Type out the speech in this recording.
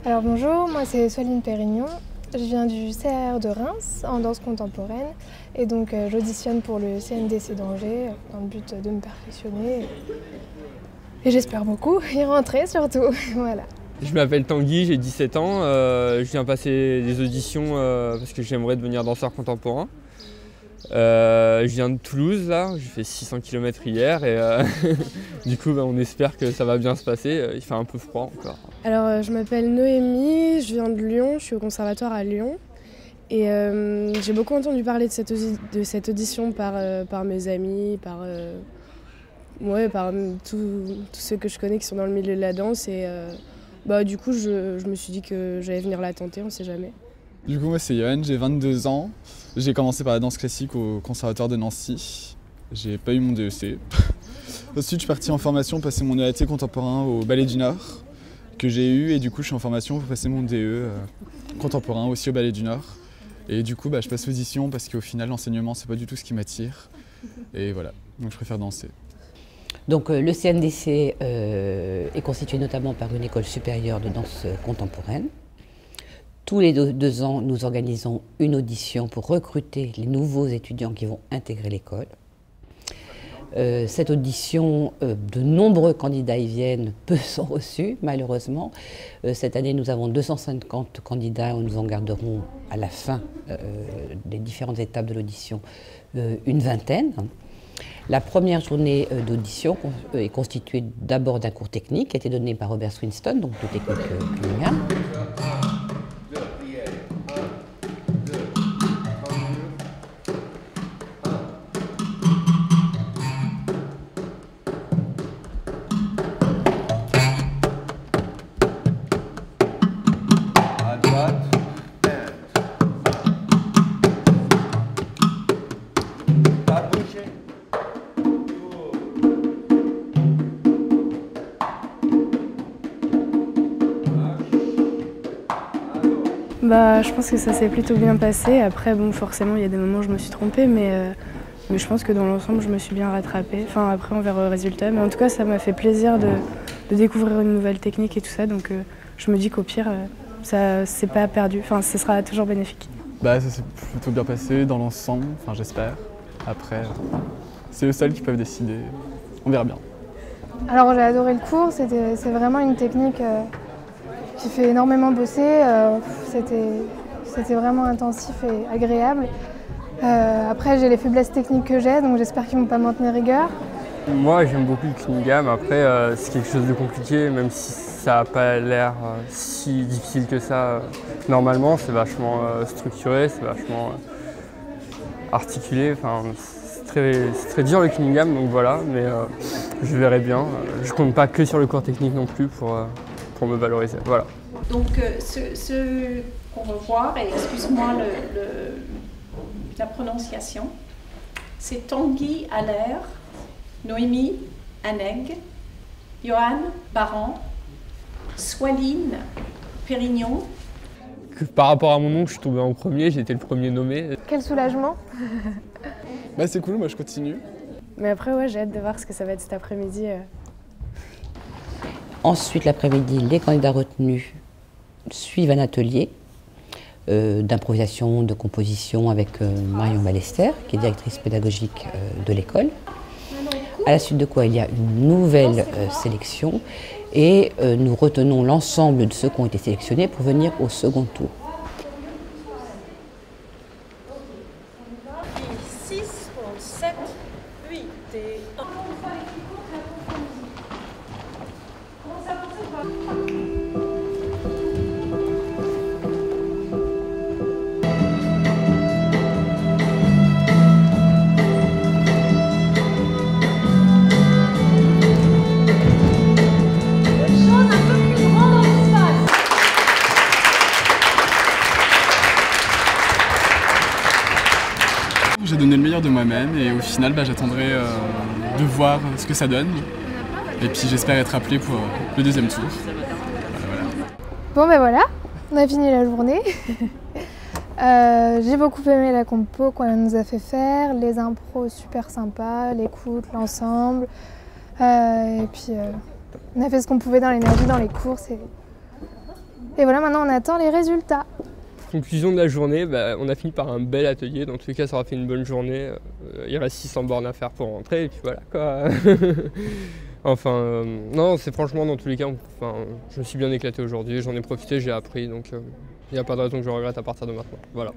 Alors bonjour, moi c'est Soline Pérignon, je viens du CAR de Reims en danse contemporaine et donc j'auditionne pour le CNDC d'Angers dans le but de me perfectionner et j'espère beaucoup y rentrer surtout, voilà. Je m'appelle Tanguy, j'ai 17 ans, je viens passer des auditions parce que j'aimerais devenir danseur contemporain. Je viens de Toulouse là, j'ai fait 600 km hier et du coup on espère que ça va bien se passer, il fait un peu froid encore. Alors je m'appelle Noémie, je viens de Lyon, je suis au conservatoire à Lyon et j'ai beaucoup entendu parler de cette audition par mes amis, par tous ceux que je connais qui sont dans le milieu de la danse et du coup je me suis dit que j'allais venir la tenter, on ne sait jamais. Du coup moi c'est Johan, j'ai 22 ans, j'ai commencé par la danse classique au conservatoire de Nancy, j'ai pas eu mon DEC. Ensuite je suis parti en formation, passer mon EAT contemporain au Ballet du Nord que j'ai eu et du coup je suis en formation pour passer mon DE contemporain aussi au Ballet du Nord. Et du coup je passe l'audition parce qu'au final l'enseignement c'est pas du tout ce qui m'attire et voilà, donc je préfère danser. Donc le CNDC est constitué notamment par une école supérieure de danse contemporaine. Tous les 2 ans, nous organisons une audition pour recruter les nouveaux étudiants qui vont intégrer l'école. Cette audition, de nombreux candidats y viennent, peu sont reçus malheureusement. Cette année, nous avons 250 candidats, nous en garderons à la fin des différentes étapes de l'audition une vingtaine. La première journée d'audition est constituée d'abord d'un cours technique qui a été donné par Robert Swinston, donc de technique Cunningham. Je pense que ça s'est plutôt bien passé. Après, forcément, il y a des moments où je me suis trompée, mais je pense que dans l'ensemble, je me suis bien rattrapée. Enfin, après, on verra le résultat. Mais en tout cas, ça m'a fait plaisir de découvrir une nouvelle technique et tout ça. Donc, je me dis qu'au pire, ça c'est pas perdu. Enfin, ce sera toujours bénéfique. Ça s'est plutôt bien passé dans l'ensemble, enfin j'espère. Après, c'est eux seuls qui peuvent décider. On verra bien. Alors j'ai adoré le cours, c'est vraiment une technique qui fait énormément bosser, c'était vraiment intensif et agréable. Après j'ai les faiblesses techniques que j'ai, donc j'espère qu'ils ne vont pas m'en tenir rigueur. Moi j'aime beaucoup le Cunningham, après c'est quelque chose de compliqué, même si ça n'a pas l'air si difficile que ça. Normalement c'est vachement structuré, c'est vachement articulé, c'est très dur le Cunningham, donc voilà, mais je verrai bien. Je compte pas que sur le cours technique non plus pour me valoriser. Voilà. Donc ce qu'on va voir, et excuse-moi la prononciation, c'est Tanguy Aller, Noémie Aneg, Johan Baran, Soline Pérignon. Par rapport à mon nom, je suis tombé en premier, j'ai été le premier nommé. Quel soulagement. C'est cool, moi je continue. Mais après, ouais, j'ai hâte de voir ce que ça va être cet après-midi. Ensuite, l'après-midi, les candidats retenus suivent un atelier d'improvisation, de composition avec Marion Ballester, qui est directrice pédagogique de l'école. À la suite de quoi, il y a une nouvelle sélection et nous retenons l'ensemble de ceux qui ont été sélectionnés pour venir au second tour. 6, 7, 8 et 1. J'ai donné le meilleur de moi-même et au final j'attendrai de voir ce que ça donne. Et puis j'espère être appelé pour le deuxième tour. Voilà. Bon voilà, on a fini la journée. J'ai beaucoup aimé la compo qu'on nous a fait faire, les impros super sympas, l'écoute, l'ensemble. Et puis on a fait ce qu'on pouvait dans l'énergie, dans les courses. Et voilà, maintenant on attend les résultats. Conclusion de la journée, on a fini par un bel atelier. Dans tous les cas, ça aura fait une bonne journée. Il reste 600 bornes à faire pour rentrer, et puis voilà quoi. Non, c'est franchement, dans tous les cas, je me suis bien éclaté aujourd'hui. J'en ai profité, j'ai appris, donc il n'y a pas de raison que je regrette à partir de maintenant. Voilà.